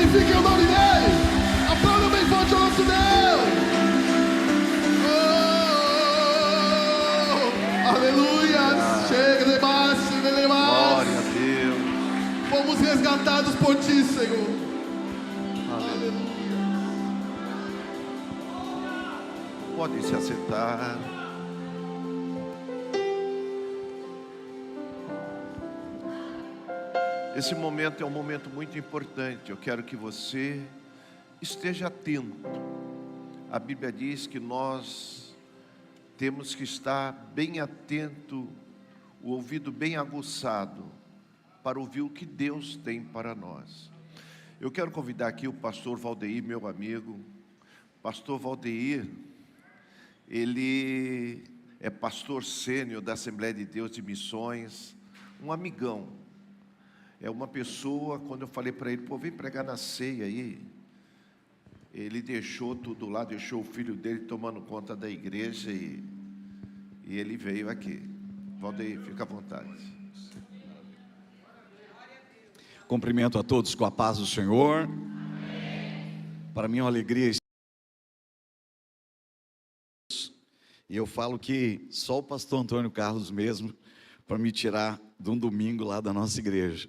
glorifiquem o nome dele. Aplauda bem forte o nosso Deus. Oh, aleluia. Chega de baixo, de baixo. Glória a Deus. Fomos resgatados por ti, Senhor. Aleluia. Pode se assentar. Esse momento é um momento muito importante. Eu quero que você esteja atento. A Bíblia diz que nós temos que estar bem atento, o ouvido bem aguçado, para ouvir o que Deus tem para nós. Eu quero convidar aqui o pastor Valdeir, meu amigo. Pastor Valdeir, ele é pastor sênior da Assembleia de Deus de Missões, um amigão. É uma pessoa, quando eu falei para ele, pô, vem pregar na ceia aí, ele deixou tudo lá, deixou o filho dele tomando conta da igreja e ele veio aqui. Valdeir, fica à vontade. Cumprimento a todos com a paz do Senhor. Para mim é uma alegria. E eu falo que só o pastor Antônio Carlos mesmo, para me tirar de um domingo lá da nossa igreja.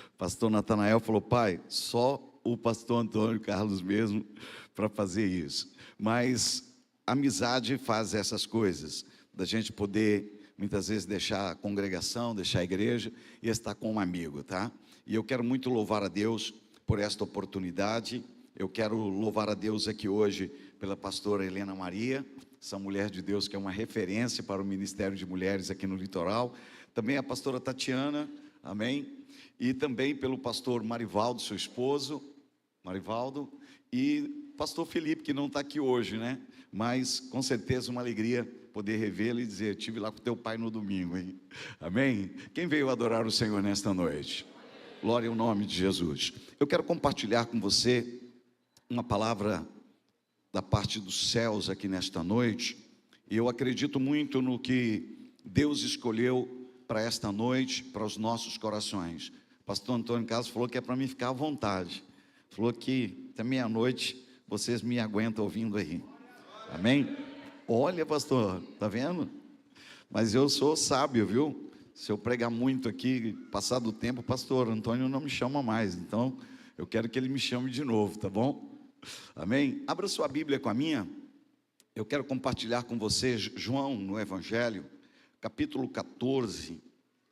O pastor Natanael falou, pai, só o pastor Antônio Carlos mesmo para fazer isso. Mas a amizade faz essas coisas, da gente poder muitas vezes deixar a congregação, deixar a igreja e estar com um amigo, tá? E eu quero muito louvar a Deus por esta oportunidade. Eu quero louvar a Deus aqui hoje pela pastora Helena Maria, essa mulher de Deus que é uma referência para o Ministério de Mulheres aqui no Litoral. Também a pastora Tatiana, amém? E também pelo pastor Marivaldo, seu esposo, Marivaldo, e pastor Felipe, que não está aqui hoje, né? Mas com certeza uma alegria poder revê-lo e dizer, estive lá com teu pai no domingo, hein? Amém? Quem veio adorar o Senhor nesta noite? Glória ao nome de Jesus. Eu quero compartilhar com você uma palavra da parte dos céus aqui nesta noite, e eu acredito muito no que Deus escolheu para esta noite, para os nossos corações. O pastor Antônio Carlos falou que é para mim ficar à vontade, falou que até meia-noite vocês me aguentam ouvindo aí, amém? Olha, pastor, tá vendo? Mas eu sou sábio, viu? Se eu pregar muito aqui, passado o tempo, o pastor Antônio não me chama mais, então eu quero que ele me chame de novo, tá bom? Amém? Abra sua Bíblia com a minha. Eu quero compartilhar com você João no Evangelho, capítulo 14,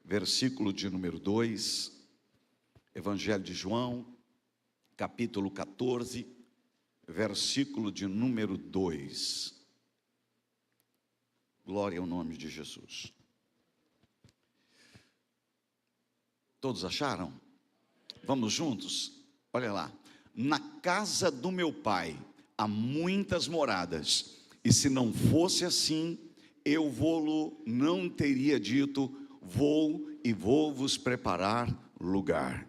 versículo de número 2. Evangelho de João, capítulo 14, versículo de número 2. Glória ao nome de Jesus. Todos acharam? Vamos juntos? Olha lá. Na casa do meu pai há muitas moradas, e se não fosse assim, eu vou-lo não teria dito, vou e vou vos preparar lugar.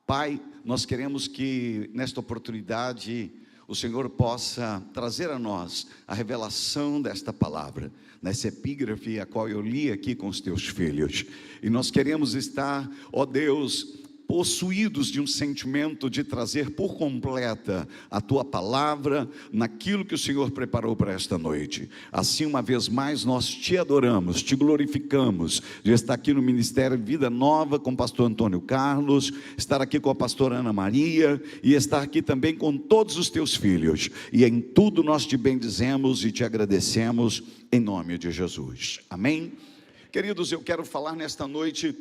Pai, nós queremos que nesta oportunidade o Senhor possa trazer a nós a revelação desta palavra, nessa epígrafe a qual eu li aqui com os teus filhos. E nós queremos estar, ó Deus, possuídos de um sentimento de trazer por completa a Tua palavra naquilo que o Senhor preparou para esta noite. Assim, uma vez mais, nós Te adoramos, Te glorificamos, de estar aqui no Ministério Vida Nova com o pastor Antônio Carlos, estar aqui com a pastora Ana Maria e estar aqui também com todos os Teus filhos. E em tudo nós Te bendizemos e Te agradecemos em nome de Jesus. Amém? Queridos, eu quero falar nesta noite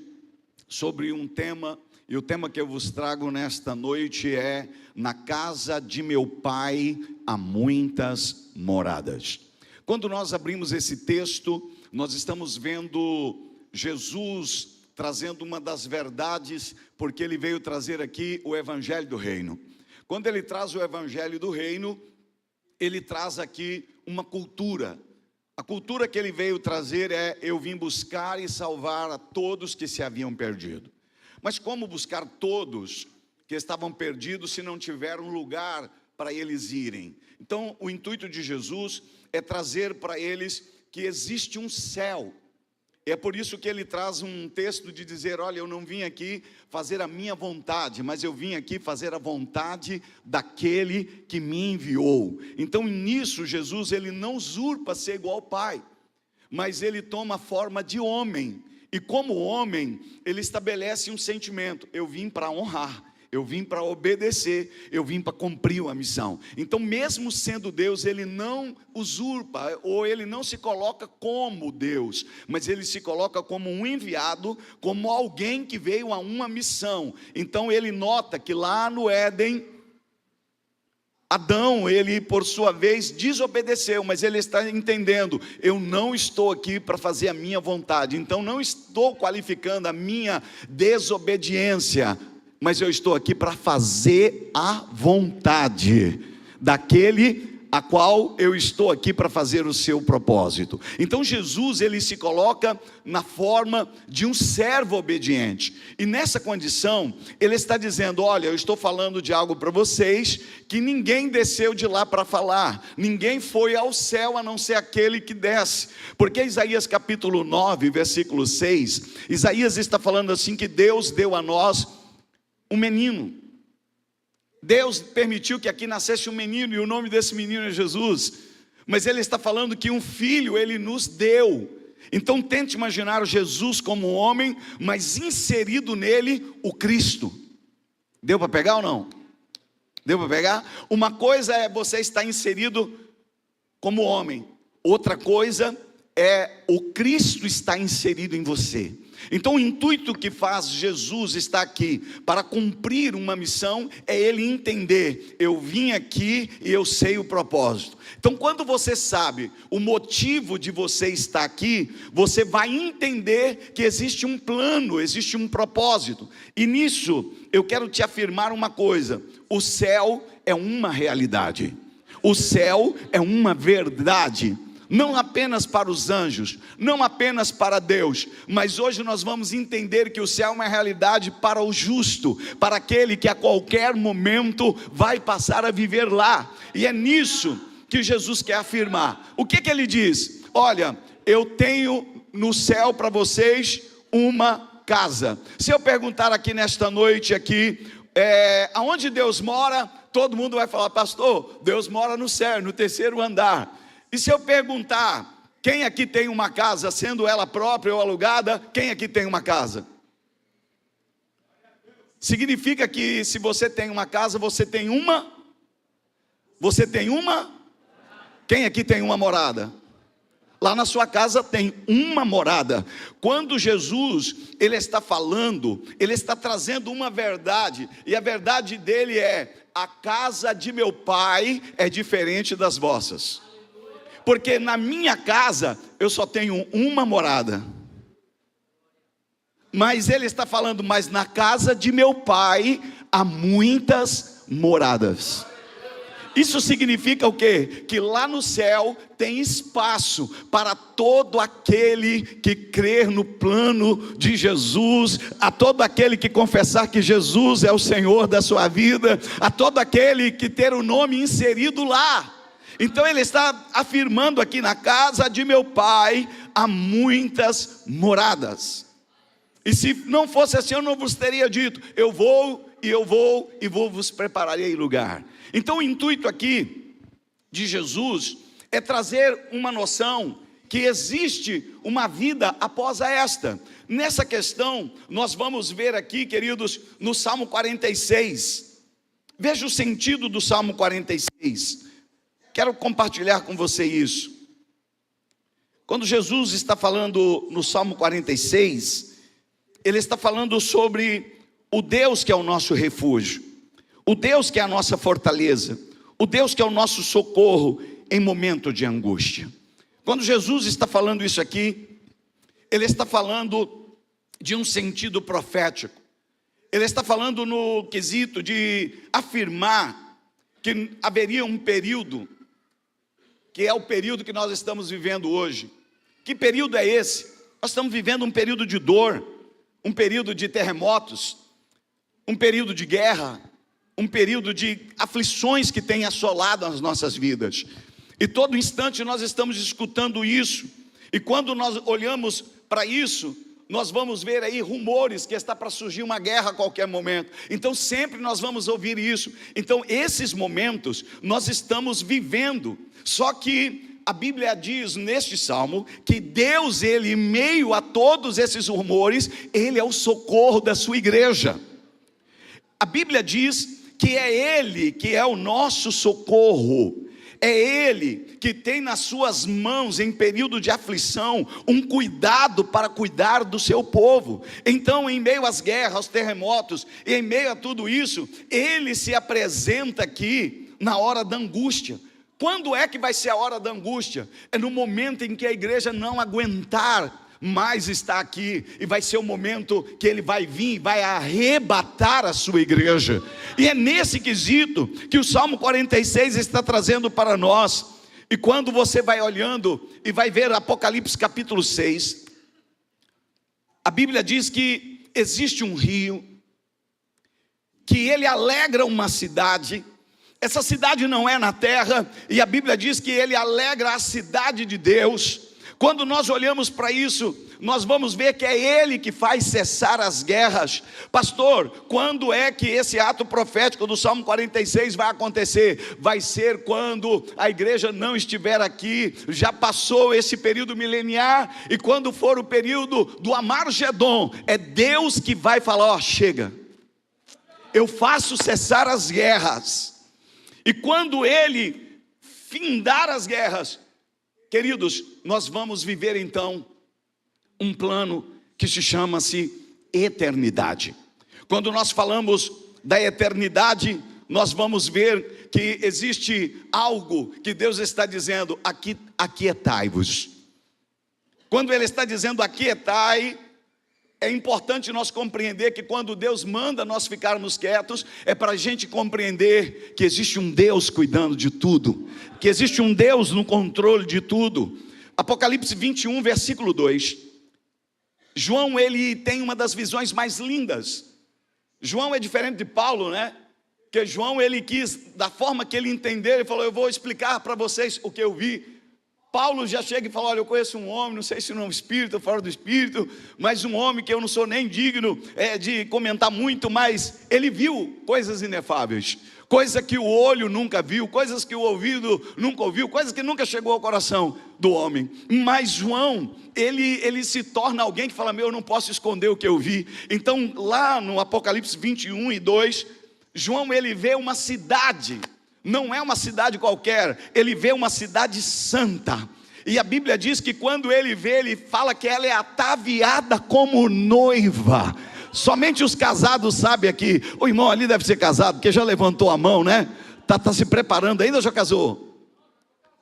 sobre um tema. E o tema que eu vos trago nesta noite é: na casa de meu pai há muitas moradas. Quando nós abrimos esse texto, nós estamos vendo Jesus trazendo uma das verdades, porque ele veio trazer aqui o Evangelho do Reino. Quando ele traz o Evangelho do Reino, ele traz aqui uma cultura. A cultura que ele veio trazer é: eu vim buscar e salvar a todos que se haviam perdido. Mas como buscar todos que estavam perdidos se não tiver um lugar para eles irem? Então, o intuito de Jesus é trazer para eles que existe um céu, É por isso que ele traz um texto de dizer: olha, eu não vim aqui fazer a minha vontade, mas eu vim aqui fazer a vontade daquele que me enviou. Então nisso Jesus, ele não usurpa ser igual ao Pai, mas ele toma a forma de homem, e como homem, ele estabelece um sentimento: eu vim para honrar, eu vim para obedecer, eu vim para cumprir uma missão. Então mesmo sendo Deus, ele não usurpa, ou ele não se coloca como Deus, mas ele se coloca como um enviado, como alguém que veio a uma missão. Então ele nota que lá no Éden, Adão, ele por sua vez desobedeceu, mas ele está entendendo: eu não estou aqui para fazer a minha vontade, então não estou qualificando a minha desobediência, mas eu estou aqui para fazer a vontade daquele a qual eu estou aqui para fazer o seu propósito. Então Jesus, ele se coloca na forma de um servo obediente, e nessa condição ele está dizendo: olha, eu estou falando de algo para vocês que ninguém desceu de lá para falar, ninguém foi ao céu a não ser aquele que desce, porque Isaías capítulo 9, versículo 6, Isaías está falando assim, que Deus deu a nós um menino. Deus permitiu que aqui nascesse um menino, e o nome desse menino é Jesus. Mas ele está falando que um filho ele nos deu. Então tente imaginar Jesus como homem, mas inserido nele o Cristo. Deu para pegar ou não? Deu para pegar? Uma coisa é você estar inserido como homem, outra coisa é o Cristo estar inserido em você. Então o intuito que faz Jesus estar aqui para cumprir uma missão é ele entender: eu vim aqui e eu sei o propósito. Então quando você sabe o motivo de você estar aqui, você vai entender que existe um plano, existe um propósito. E nisso eu quero te afirmar uma coisa: o céu é uma realidade, o céu é uma verdade. Não apenas para os anjos, não apenas para Deus, mas hoje nós vamos entender que o céu é uma realidade para o justo, para aquele que a qualquer momento vai passar a viver lá. E é nisso que Jesus quer afirmar. O que ele diz? Olha, eu tenho no céu para vocês uma casa. Se eu perguntar aqui nesta noite aqui, aonde Deus mora, todo mundo vai falar: pastor, Deus mora no céu, no terceiro andar. E se eu perguntar, quem aqui tem uma casa, sendo ela própria ou alugada, quem aqui tem uma casa? Significa que se você tem uma casa, você tem uma? Quem aqui tem uma morada? Lá na sua casa tem uma morada. Quando Jesus, ele está falando, ele está trazendo uma verdade, e a verdade dele é: a casa de meu pai é diferente das vossas. Porque na minha casa eu só tenho uma morada. Mas ele está falando: mas na casa de meu pai há muitas moradas. Isso significa o quê? Que lá no céu tem espaço para todo aquele que crer no plano de Jesus, a todo aquele que confessar que Jesus é o Senhor da sua vida, a todo aquele que ter o nome inserido lá. Então ele está afirmando aqui: na casa de meu pai há muitas moradas. E se não fosse assim, eu não vos teria dito: eu vou e vou vos prepararei lugar. Então o intuito aqui de Jesus é trazer uma noção que existe uma vida após esta. Nessa questão nós vamos ver aqui, queridos, no Salmo 46. Veja o sentido do Salmo 46. Quero compartilhar com você isso. Quando Jesus está falando no Salmo 46, ele está falando sobre o Deus que é o nosso refúgio, o Deus que é a nossa fortaleza, o Deus que é o nosso socorro em momento de angústia. Quando Jesus está falando isso aqui, ele está falando de um sentido profético. Ele está falando no quesito de afirmar que haveria um período, que é o período que nós estamos vivendo hoje. Que período é esse? Nós estamos vivendo um período de dor, um período de terremotos, um período de guerra, um período de aflições que tem assolado as nossas vidas. E todo instante nós estamos escutando isso. E quando nós olhamos para isso, nós vamos ver aí rumores que está para surgir uma guerra a qualquer momento. Então sempre nós vamos ouvir isso. Então esses momentos nós estamos vivendo. Só que a Bíblia diz neste salmo que Deus, Ele, em meio a todos esses rumores, Ele é o socorro da sua igreja. A Bíblia diz que é Ele que é o nosso socorro. É Ele que tem nas suas mãos, em período de aflição, um cuidado para cuidar do seu povo. Então, em meio às guerras, aos terremotos, e em meio a tudo isso, Ele se apresenta aqui na hora da angústia. Quando é que vai ser a hora da angústia? É no momento em que a igreja não aguentar mais está aqui, e vai ser o momento que Ele vai vir e vai arrebatar a sua igreja. E é nesse quesito que o Salmo 46 está trazendo para nós. E quando você vai olhando e vai ver Apocalipse capítulo 6, a Bíblia diz que existe um rio, que ele alegra uma cidade. Essa cidade não é na terra, e a Bíblia diz que ele alegra a cidade de Deus. Quando nós olhamos para isso, nós vamos ver que é Ele que faz cessar as guerras. Pastor, quando é que esse ato profético do Salmo 46 vai acontecer? Vai ser quando a igreja não estiver aqui, já passou esse período mileniar, e quando for o período do Amargedon, é Deus que vai falar: ó, chega, eu faço cessar as guerras. E quando Ele findar as guerras, queridos, nós vamos viver então um plano que se chama-se eternidade. Quando nós falamos da eternidade, nós vamos ver que existe algo que Deus está dizendo: aquietai-vos. Quando Ele está dizendo aquietai, é importante nós compreender que quando Deus manda nós ficarmos quietos, é para a gente compreender que existe um Deus cuidando de tudo, que existe um Deus no controle de tudo. Apocalipse 21, versículo 2. João, ele tem uma das visões mais lindas. João é diferente de Paulo, né? Porque João, ele quis, da forma que ele entendeu, ele falou: eu vou explicar para vocês o que eu vi. Paulo já chega e fala: olha, eu conheço um homem, não sei se não é um espírito ou fora do espírito, mas um homem que eu não sou nem digno de comentar muito, mas ele viu coisas inefáveis, coisas que o olho nunca viu, coisas que o ouvido nunca ouviu, coisas que nunca chegou ao coração do homem. Mas João, ele se torna alguém que fala: meu, eu não posso esconder o que eu vi. Então lá no Apocalipse 21 e 2, João, ele vê uma cidade. Não é uma cidade qualquer, ele vê uma cidade santa. E a Bíblia diz que quando ele vê, ele fala que ela é ataviada como noiva. Somente os casados sabem aqui. O irmão ali deve ser casado, porque já levantou a mão, né? Tá se preparando ainda ou já casou?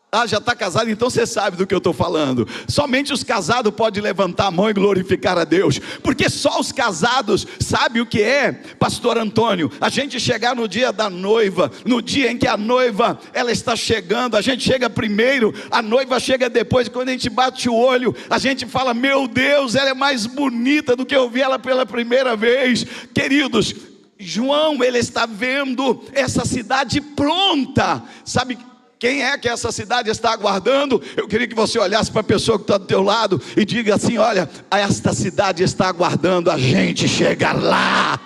Ah, já está casado, então você sabe do que eu estou falando. Somente os casados podem levantar a mão e glorificar a Deus, porque só os casados sabem o que é, pastor Antônio, a gente chegar no dia da noiva, no dia em que a noiva, ela está chegando, a gente chega primeiro, a noiva chega depois, e quando a gente bate o olho, a gente fala: meu Deus, ela é mais bonita do que eu vi ela pela primeira vez. Queridos, João, ele está vendo essa cidade pronta. Sabe quem é que essa cidade está aguardando? Eu queria que você olhasse para a pessoa que está do teu lado e diga assim: olha, esta cidade está aguardando a gente chegar lá.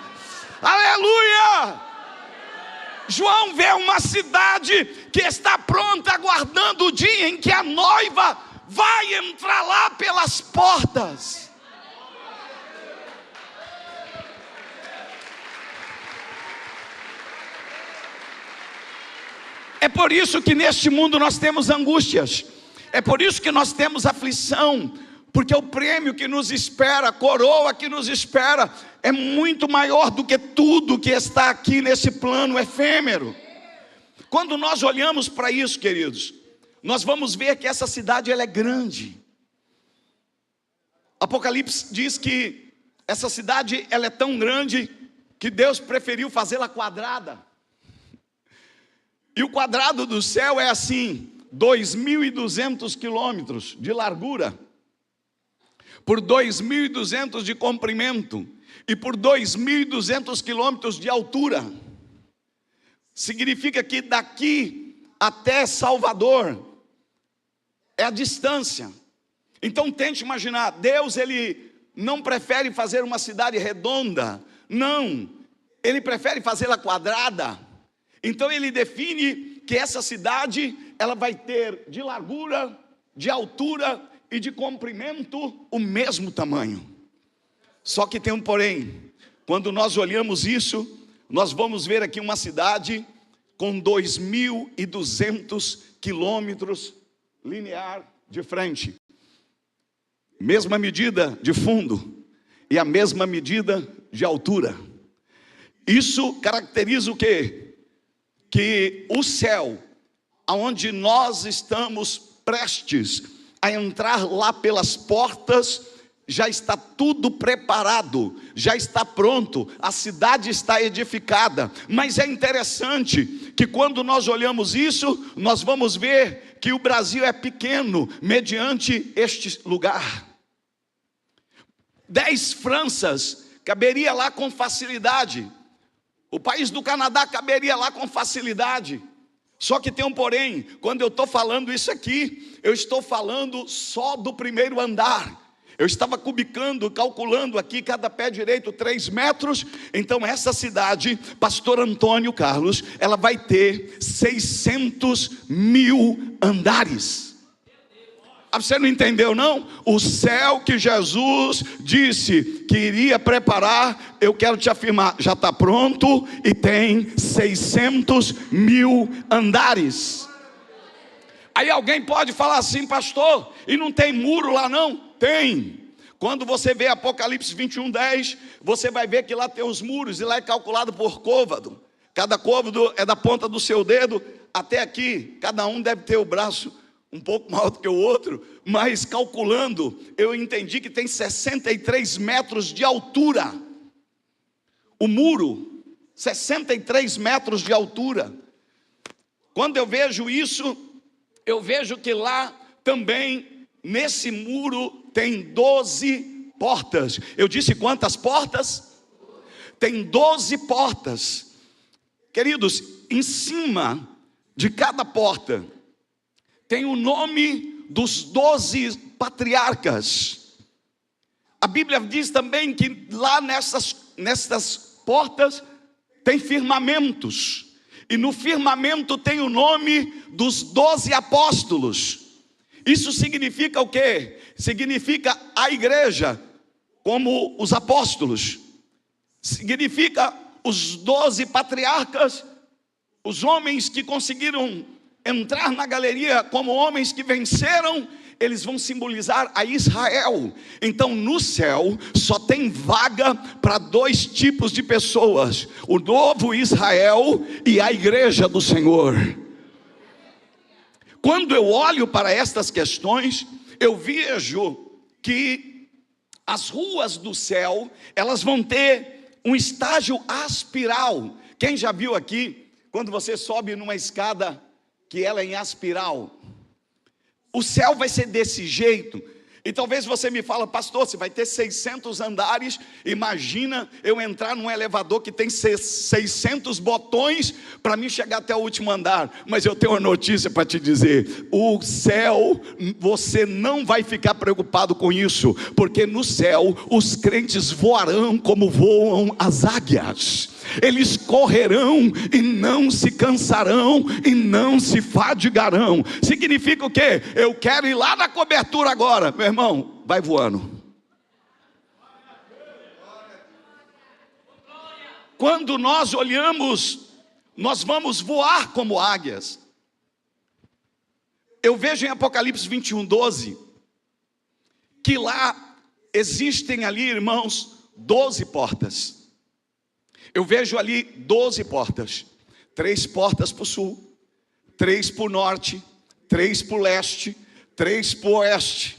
Aleluia! João vê uma cidade que está pronta, aguardando o dia em que a noiva vai entrar lá pelas portas. É por isso que neste mundo nós temos angústias, é por isso que nós temos aflição, porque o prêmio que nos espera, a coroa que nos espera, é muito maior do que tudo que está aqui nesse plano efêmero. Quando nós olhamos para isso, queridos, nós vamos ver que essa cidade, ela é grande. Apocalipse diz que essa cidade, ela é tão grande que Deus preferiu fazê-la quadrada. E o quadrado do céu é assim: 2.200 quilômetros de largura, por 2.200 de comprimento, e por 2.200 quilômetros de altura. Significa que daqui até Salvador é a distância. Então tente imaginar, Deus ele não prefere fazer uma cidade redonda, não, ele prefere fazê-la quadrada. Então ele define que essa cidade, ela vai ter de largura, de altura e de comprimento o mesmo tamanho. Só que tem um porém, quando nós olhamos isso, nós vamos ver aqui uma cidade com 2.200 quilômetros linear de frente. Mesma medida de fundo e a mesma medida de altura. Isso caracteriza o quê? Que o céu, aonde nós estamos prestes a entrar lá pelas portas, já está tudo preparado, já está pronto, a cidade está edificada. Mas é interessante que quando nós olhamos isso, nós vamos ver que o Brasil é pequeno mediante este lugar. 10 Franças caberia lá com facilidade. O país do Canadá caberia lá com facilidade. Só que tem um porém, quando eu estou falando isso aqui, eu estou falando só do primeiro andar. Eu estava cubicando, calculando aqui cada pé direito 3 metros. Então essa cidade, Pastor Antônio Carlos, ela vai ter 600.000 andares. Você não entendeu não? O céu que Jesus disse que iria preparar, eu quero te afirmar, já está pronto e tem 600.000 andares. Aí alguém pode falar assim, pastor, e não tem muro lá não? Tem. Quando você vê Apocalipse 21:10, você vai ver que lá tem os muros e lá é calculado por côvado. Cada côvado é da ponta do seu dedo até aqui. Cada um deve ter o braço um pouco maior do que o outro, mas calculando, eu entendi que tem 63 metros de altura. O muro, 63 metros de altura. Quando eu vejo isso, eu vejo que lá também, nesse muro, tem 12 portas. Eu disse quantas portas? Tem 12 portas. Queridos, em cima de cada porta tem o nome dos 12 patriarcas. A Bíblia diz também que lá nessas portas tem firmamentos. E no firmamento tem o nome dos 12 apóstolos. Isso significa o quê? Significa a igreja como os apóstolos. Significa os 12 patriarcas, os homens que conseguiram entrar na galeria como homens que venceram, eles vão simbolizar a Israel. Então no céu só tem vaga para 2 tipos de pessoas: o novo Israel e a igreja do Senhor. Quando eu olho para estas questões, eu vejo que as ruas do céu, elas vão ter um estágio aspiral. Quem já viu aqui, quando você sobe numa escada que ela é em aspiral, o céu vai ser desse jeito. E talvez você me fale, pastor, você vai ter 600 andares, imagina eu entrar num elevador que tem 600 botões para mim chegar até o último andar. Mas eu tenho uma notícia para te dizer: o céu, você não vai ficar preocupado com isso, porque no céu os crentes voarão como voam as águias. Eles correrão e não se cansarão e não se fadigarão. Significa o quê? Eu quero ir lá na cobertura agora. Meu irmão, vai voando. Quando nós olhamos, nós vamos voar como águias. Eu vejo em Apocalipse 21:12 que lá existem ali, irmãos, 12 portas. Eu vejo ali 12 portas, 3 portas para o sul, 3 para o norte, 3 para o leste, 3 para o oeste,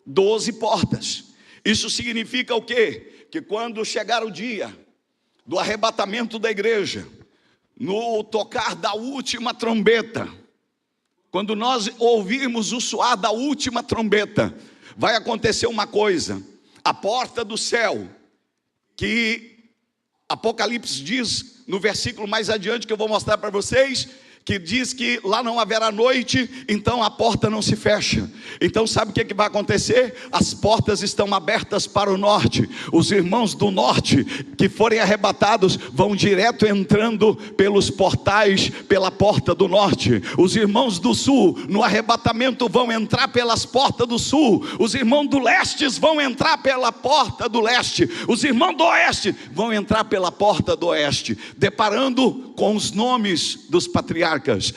12 portas. Isso significa o quê? Que quando chegar o dia do arrebatamento da igreja, no tocar da última trombeta, quando nós ouvirmos o soar da última trombeta, vai acontecer uma coisa: a porta do céu, que Apocalipse diz no versículo mais adiante, que eu vou mostrar para vocês, que diz que lá não haverá noite, então a porta não se fecha. Então sabe o que vai acontecer? As portas estão abertas para o norte. Os irmãos do norte que forem arrebatados vão direto entrando pelos portais, pela porta do norte. Os irmãos do sul no arrebatamento vão entrar pelas portas do sul. Os irmãos do leste vão entrar pela porta do leste. Os irmãos do oeste vão entrar pela porta do oeste, deparando com os nomes dos patriarcas,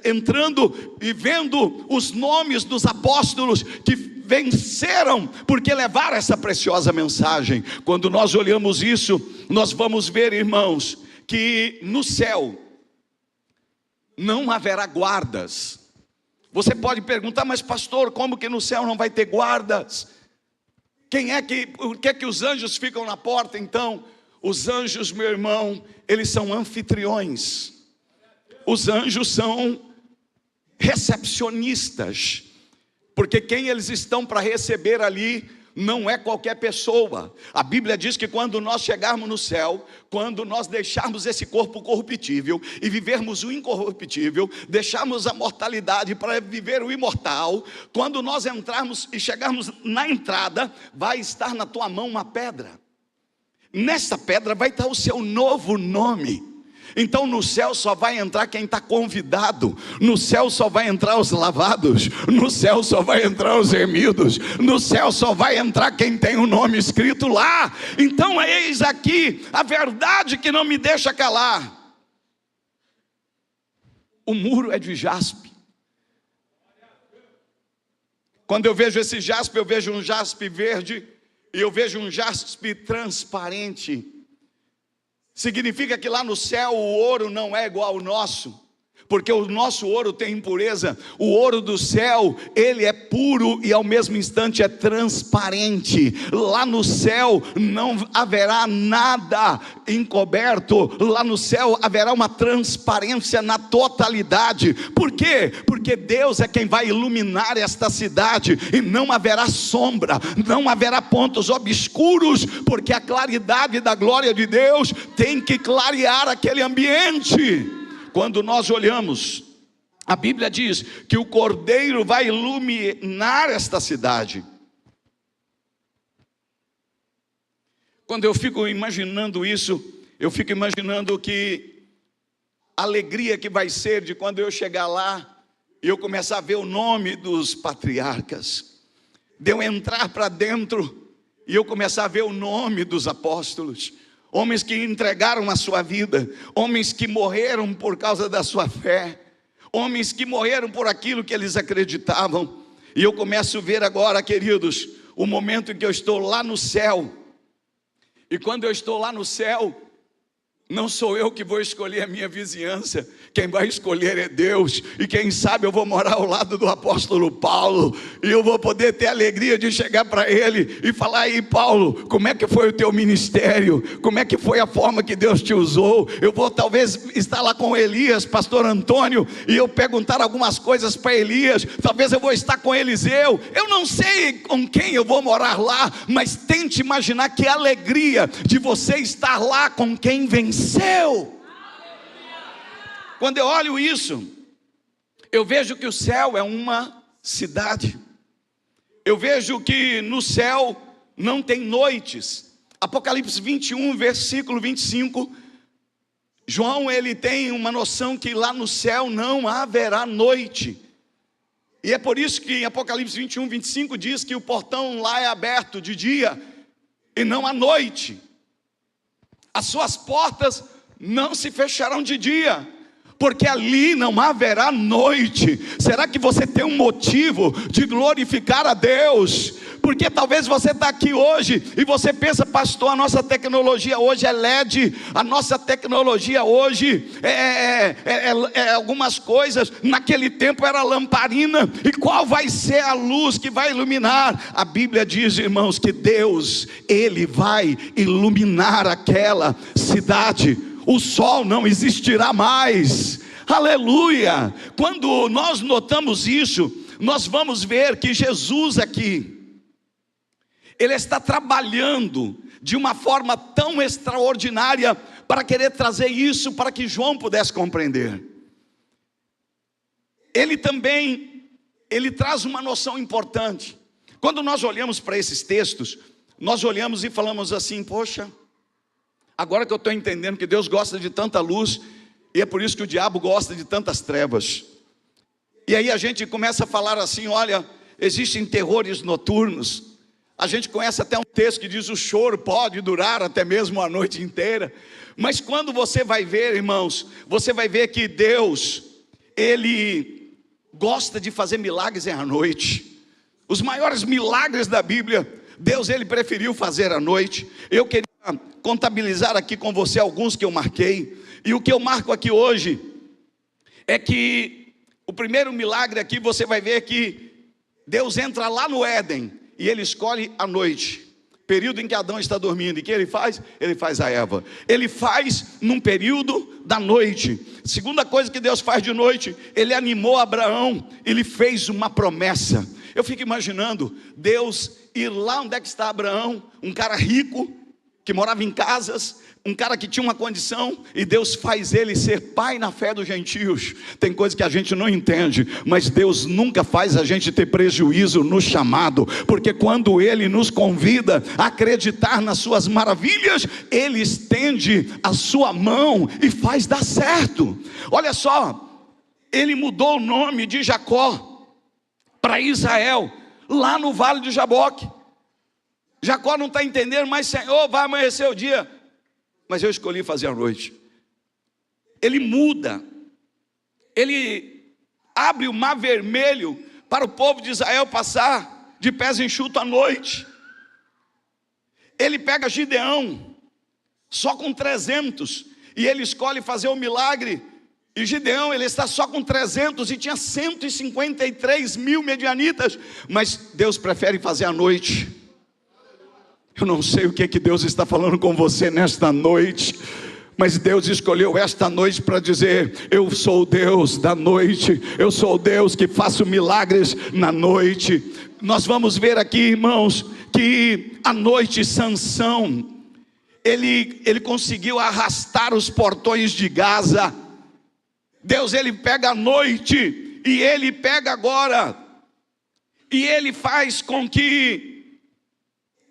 entrando e vendo os nomes dos apóstolos que venceram, porque levaram essa preciosa mensagem. Quando nós olhamos isso, nós vamos ver, irmãos, que no céu não haverá guardas. Você pode perguntar, mas pastor, como que no céu não vai ter guardas? Por que é que os anjos ficam na porta então? Os anjos, meu irmão, eles são anfitriões. Os anjos são recepcionistas, porque quem eles estão para receber ali não é qualquer pessoa. A Bíblia diz que quando nós chegarmos no céu, quando nós deixarmos esse corpo corruptível e vivermos o incorruptível, deixarmos a mortalidade para viver o imortal, quando nós entrarmos e chegarmos na entrada, vai estar na tua mão uma pedra. Nessa pedra vai estar o seu novo nome. Então no céu só vai entrar quem está convidado. No céu só vai entrar os lavados. No céu só vai entrar os remidos. No céu só vai entrar quem tem o nome escrito lá. Então eis aqui a verdade que não me deixa calar. O muro é de jaspe. Quando eu vejo esse jaspe, eu vejo um jaspe verde e eu vejo um jaspe transparente. Significa que lá no céu o ouro não é igual ao nosso, porque o nosso ouro tem impureza. O ouro do céu, ele é puro e ao mesmo instante é transparente. Lá no céu não haverá nada encoberto. Lá no céu haverá uma transparência na totalidade. Por quê? Porque Deus é quem vai iluminar esta cidade e não haverá sombra, não haverá pontos obscuros, porque a claridade da glória de Deus tem que clarear aquele ambiente. Quando nós olhamos, a Bíblia diz que o Cordeiro vai iluminar esta cidade. Quando eu fico imaginando isso, eu fico imaginando que a alegria que vai ser de quando eu chegar lá e eu começar a ver o nome dos patriarcas, de eu entrar para dentro e eu começar a ver o nome dos apóstolos, homens que entregaram a sua vida, homens que morreram por causa da sua fé, homens que morreram por aquilo que eles acreditavam. E eu começo a ver agora, queridos, o momento em que eu estou lá no céu. E quando eu estou lá no céu, não sou eu que vou escolher a minha vizinhança, quem vai escolher é Deus. E quem sabe eu vou morar ao lado do apóstolo Paulo, e eu vou poder ter a alegria de chegar para ele e falar: aí Paulo, como é que foi o teu ministério? Como é que foi a forma que Deus te usou? Eu vou talvez estar lá com Elias, pastor Antônio, e eu perguntar algumas coisas para Elias. Talvez eu vou estar com Eliseu. Eu não sei com quem eu vou morar lá, mas tente imaginar que alegria de você estar lá com quem venceu. Quando eu olho isso, eu vejo que o céu é uma cidade. Eu vejo que no céu não tem noites. Apocalipse 21, versículo 25. João, ele tem uma noção que lá no céu não haverá noite. E é por isso que em Apocalipse 21, 25 diz que o portão lá é aberto de dia e não à noite. As suas portas não se fecharão de dia, porque ali não haverá noite. Será que você tem um motivo de glorificar a Deus? Porque talvez você está aqui hoje e você pensa: pastor, a nossa tecnologia hoje é LED, a nossa tecnologia hoje é algumas coisas, naquele tempo era lamparina, e qual vai ser a luz que vai iluminar? A Bíblia diz, irmãos, que Deus, Ele vai iluminar aquela cidade. O sol não existirá mais. Aleluia! Quando nós notamos isso, nós vamos ver que Jesus aqui, Ele está trabalhando de uma forma tão extraordinária para querer trazer isso para que João pudesse compreender. ele também, ele traz uma noção importante. Quando nós olhamos para esses textos, nós olhamos e falamos assim: poxa, agora que eu estou entendendo que Deus gosta de tanta luz, e é por isso que o diabo gosta de tantas trevas. E aí a gente começa a falar assim: olha, existem terrores noturnos. A gente conhece até um texto que diz: o choro pode durar até mesmo a noite inteira. Mas quando você vai ver, irmãos, você vai ver que Deus, Ele gosta de fazer milagres à noite. Os maiores milagres da Bíblia, Deus, Ele preferiu fazer à noite. Eu queria contabilizar aqui com você alguns que eu marquei. E o que eu marco aqui hoje é que o primeiro milagre aqui, você vai ver que Deus entra lá no Éden e Ele escolhe a noite, período em que Adão está dormindo. E o que Ele faz? Ele faz a Eva. Ele faz num período da noite. Segunda coisa que Deus faz de noite, Ele animou Abraão, Ele fez uma promessa. Eu fico imaginando Deus ir lá onde é que está Abraão, um cara rico, que morava em casas, um cara que tinha uma condição, e Deus faz ele ser pai na fé dos gentios. Tem coisa que a gente não entende, mas Deus nunca faz a gente ter prejuízo no chamado, porque quando Ele nos convida a acreditar nas suas maravilhas, Ele estende a sua mão e faz dar certo. Olha só, Ele mudou o nome de Jacó para Israel, lá no vale de Jaboque. Jacó não está entendendo, mas Senhor, vai amanhecer o dia, mas eu escolhi fazer a noite. Ele muda, ele abre o mar vermelho para o povo de Israel passar de pés enxutos à noite. Ele pega Gideão, só com 300, e ele escolhe fazer o milagre. E Gideão, ele está só com 300 e tinha 153 mil medianitas, mas Deus prefere fazer à noite. Eu não sei o que Deus está falando com você nesta noite, mas Deus escolheu esta noite para dizer: eu sou o Deus da noite, eu sou o Deus que faço milagres na noite. Nós vamos ver aqui, irmãos, que à noite Sansão, ele conseguiu arrastar os portões de Gaza. Deus, Ele pega a noite, e Ele pega agora, e Ele faz com que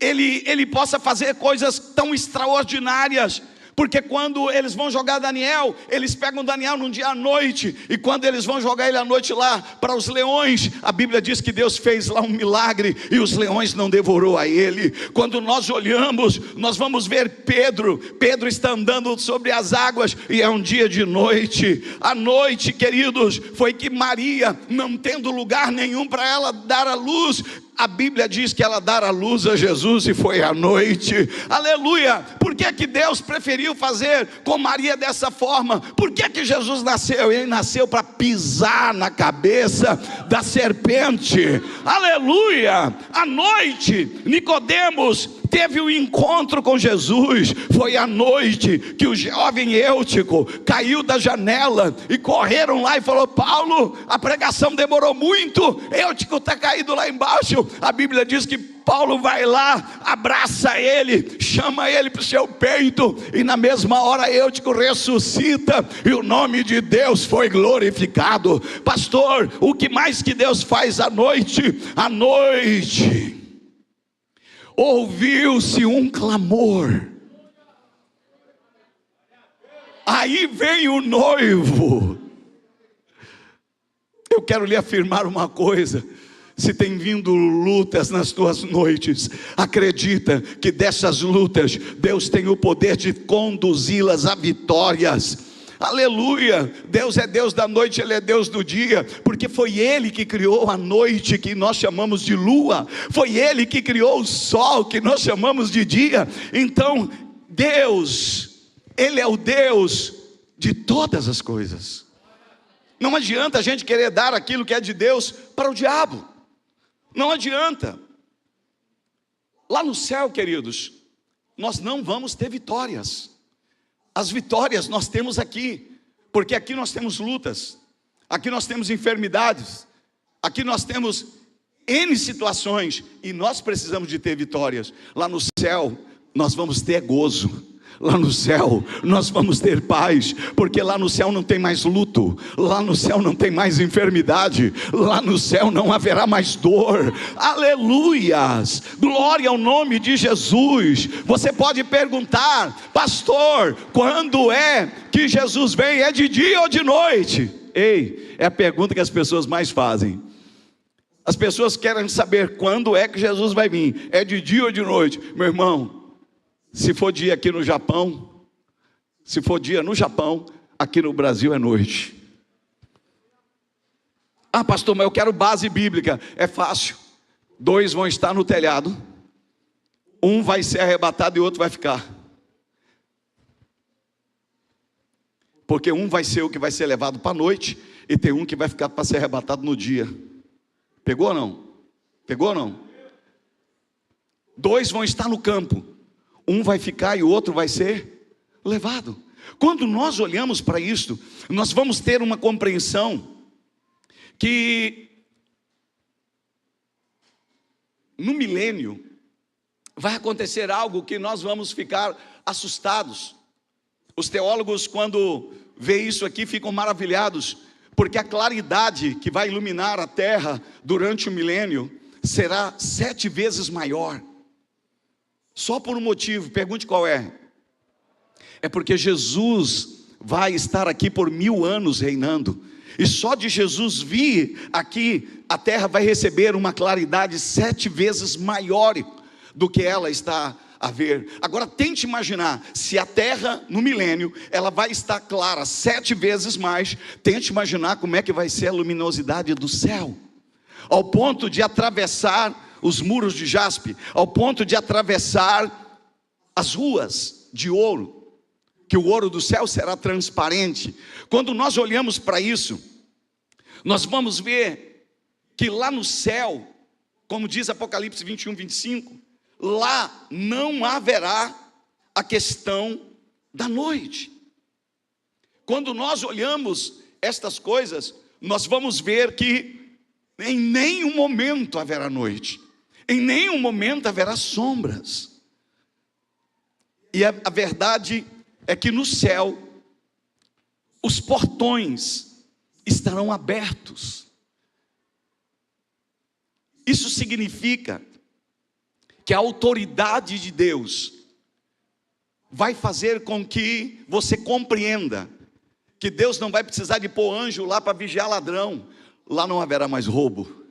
Ele possa fazer coisas tão extraordinárias. Porque quando eles vão jogar Daniel, eles pegam Daniel num dia à noite, e quando eles vão jogar ele à noite lá para os leões, a Bíblia diz que Deus fez lá um milagre, e os leões não devorou a ele. Quando nós olhamos, nós vamos ver Pedro está andando sobre as águas, e é um dia de noite. À noite, queridos, foi que Maria, não tendo lugar nenhum para ela dar a luz, a Bíblia diz que ela dará luz a Jesus, e foi à noite. Aleluia! Por que Deus preferiu fazer com Maria dessa forma? Por que Jesus nasceu? Ele nasceu para pisar na cabeça da serpente. Aleluia! À noite, Nicodemos teve um encontro com Jesus. Foi à noite que o jovem Eutico caiu da janela, e correram lá e falou: Paulo, a pregação demorou muito, Eutico está caído lá embaixo. A Bíblia diz que Paulo vai lá, abraça ele, chama ele para o seu peito, e na mesma hora Eutico ressuscita, e o nome de Deus foi glorificado. Pastor, o que mais que Deus faz à noite? À noite ouviu-se um clamor. Aí vem o noivo. Eu quero lhe afirmar uma coisa: se tem vindo lutas nas tuas noites, acredita que dessas lutas Deus tem o poder de conduzi-las a vitórias. Aleluia! Deus é Deus da noite, Ele é Deus do dia, porque foi Ele que criou a noite, que nós chamamos de lua, foi Ele que criou o sol, que nós chamamos de dia. Então Deus, Ele é o Deus de todas as coisas. Não adianta a gente querer dar aquilo que é de Deus para o diabo, não adianta. Lá no céu, queridos, nós não vamos ter vitórias. As vitórias nós temos aqui, porque aqui nós temos lutas, aqui nós temos enfermidades, aqui nós temos N situações, e nós precisamos de ter vitórias. Lá no céu nós vamos ter gozo, Lá no céu nós vamos ter paz, porque lá no céu não tem mais luto, lá no céu não tem mais enfermidade, lá no céu não haverá mais dor. Aleluias, glória ao nome de Jesus. Você pode perguntar: pastor, quando é que Jesus vem? É de dia ou de noite? Ei, é a pergunta que as pessoas mais fazem. As pessoas querem saber quando é que Jesus vai vir. É de dia ou de noite? Meu irmão, se for dia aqui no Japão, se for dia no Japão, aqui no Brasil é noite. Ah, pastor, mas eu quero base bíblica. É fácil. 2 vão estar no telhado, um vai ser arrebatado e o outro vai ficar. Porque um vai ser o que vai ser levado para a noite, e tem um que vai ficar para ser arrebatado no dia. Pegou ou não? Pegou ou não? 2 vão estar no campo, um vai ficar e o outro vai ser levado. Quando nós olhamos para isso, nós vamos ter uma compreensão que no milênio vai acontecer algo que nós vamos ficar assustados. Os teólogos, quando vê isso aqui, ficam maravilhados, porque a claridade que vai iluminar a terra durante o milênio será 7 vezes maior. Só por um motivo, pergunte qual é. É porque Jesus vai estar aqui por 1000 anos reinando. E só de Jesus vir aqui, a terra vai receber uma claridade 7 vezes maior do que ela está a ver. Agora tente imaginar, se a terra no milênio, ela vai estar clara 7 vezes mais, tente imaginar como é que vai ser a luminosidade do céu, ao ponto de atravessar os muros de jaspe, ao ponto de atravessar as ruas de ouro, que o ouro do céu será transparente. Quando nós olhamos para isso, nós vamos ver que lá no céu, como diz Apocalipse 21, 25, lá não haverá a questão da noite. Quando nós olhamos estas coisas, nós vamos ver que em nenhum momento haverá noite, em nenhum momento haverá sombras. E a verdade é que no céu os portões estarão abertos. Isso significa que a autoridade de Deus vai fazer com que você compreenda que Deus não vai precisar de pôr anjo lá para vigiar ladrão. Lá não haverá mais roubo.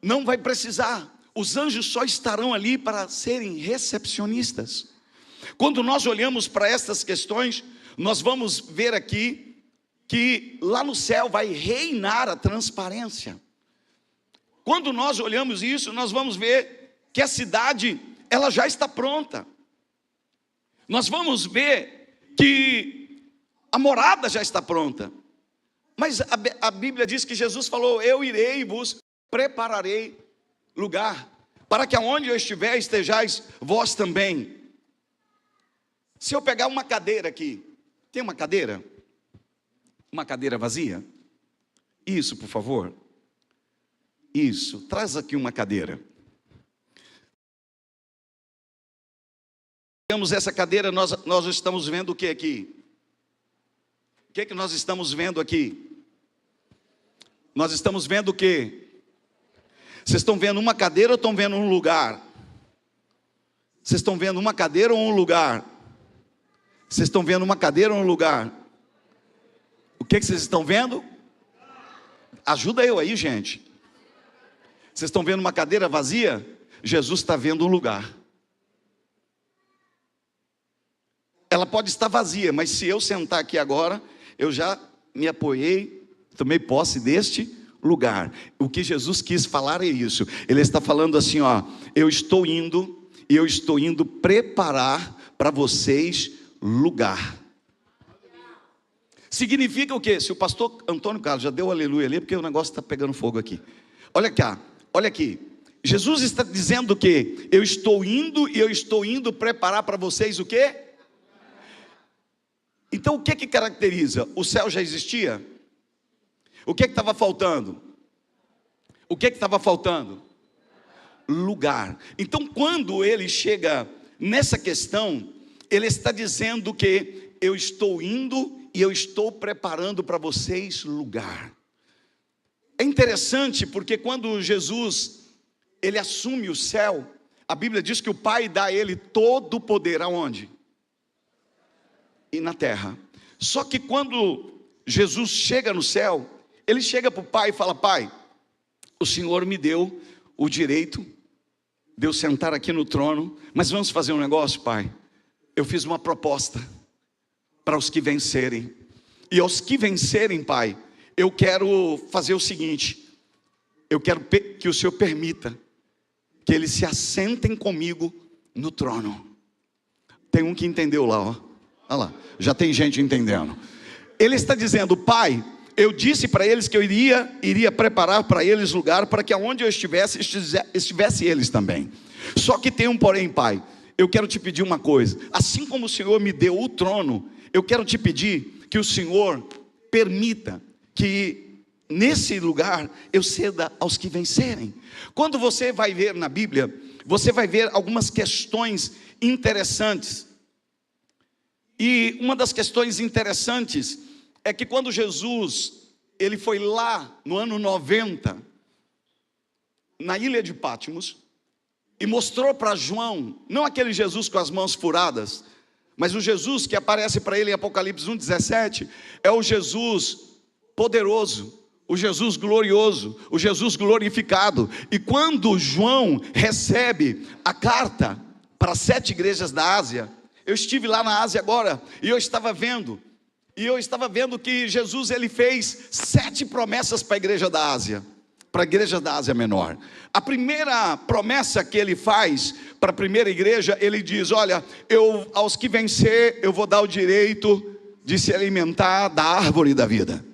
Não vai precisar. Os anjos só estarão ali para serem recepcionistas. Quando nós olhamos para estas questões, nós vamos ver aqui que lá no céu vai reinar a transparência. Quando nós olhamos isso, nós vamos ver que a cidade, ela já está pronta. Nós vamos ver que a morada já está pronta. Mas a Bíblia diz que Jesus falou: eu irei e vos prepararei lugar, para que aonde eu estiver, estejais vós também. Se eu pegar uma cadeira aqui, tem uma cadeira? Uma cadeira vazia? Isso, por favor. Isso, traz aqui uma cadeira. Temos essa cadeira, nós estamos vendo o que aqui? O que nós estamos vendo aqui? Nós estamos vendo o que? Vocês estão vendo uma cadeira ou estão vendo um lugar? Vocês estão vendo uma cadeira ou um lugar? Vocês estão vendo uma cadeira ou um lugar? O que vocês estão vendo? Ajuda eu aí, gente. Vocês estão vendo uma cadeira vazia? Jesus está vendo um lugar. Ela pode estar vazia, mas se eu sentar aqui agora, eu já me apoiei, tomei posse deste lugar. O que Jesus quis falar é isso. Ele está falando assim, ó: eu estou indo, e eu estou indo preparar para vocês lugar. Significa o quê? Se o pastor Antônio Carlos já deu aleluia ali, porque o negócio está pegando fogo aqui. Olha cá, olha aqui. Jesus está dizendo que eu estou indo, e eu estou indo preparar para vocês o quê? Então o que caracteriza? O céu já existia? O que estava faltando? O que estava faltando? Lugar. Então quando ele chega nessa questão, ele está dizendo que eu estou indo e eu estou preparando para vocês lugar. É interessante porque quando Jesus, ele assume o céu, a Bíblia diz que o Pai dá a ele todo o poder, aonde? E na terra. Só que quando Jesus chega no céu, ele chega para o Pai e fala: Pai, o Senhor me deu o direito de eu sentar aqui no trono, mas vamos fazer um negócio, Pai. Eu fiz uma proposta para os que vencerem, e aos que vencerem, Pai, eu quero fazer o seguinte: eu quero que o Senhor permita que eles se assentem comigo no trono. Tem um que entendeu lá, ó. Olha lá, já tem gente entendendo. Ele está dizendo: Pai, eu disse para eles que eu iria preparar para eles lugar, para que aonde eu estivesse eles também. Só que tem um porém, Pai. Eu quero te pedir uma coisa: assim como o Senhor me deu o trono, eu quero te pedir que o Senhor permita que nesse lugar eu ceda aos que vencerem. Quando você vai ver na Bíblia, você vai ver algumas questões interessantes. E uma das questões interessantes é que quando Jesus, ele foi lá no ano 90, na ilha de Pátimos, e mostrou para João, não aquele Jesus com as mãos furadas, mas o Jesus que aparece para ele em Apocalipse 1,17, é o Jesus poderoso, o Jesus glorioso, o Jesus glorificado. E quando João recebe a carta para 7 igrejas da Ásia, eu estive lá na Ásia agora, e eu estava vendo que Jesus, ele fez 7 promessas para a igreja da Ásia, para a igreja da Ásia Menor. A primeira promessa que ele faz para a primeira igreja, ele diz: olha, aos que vencer, eu vou dar o direito de se alimentar da árvore da vida.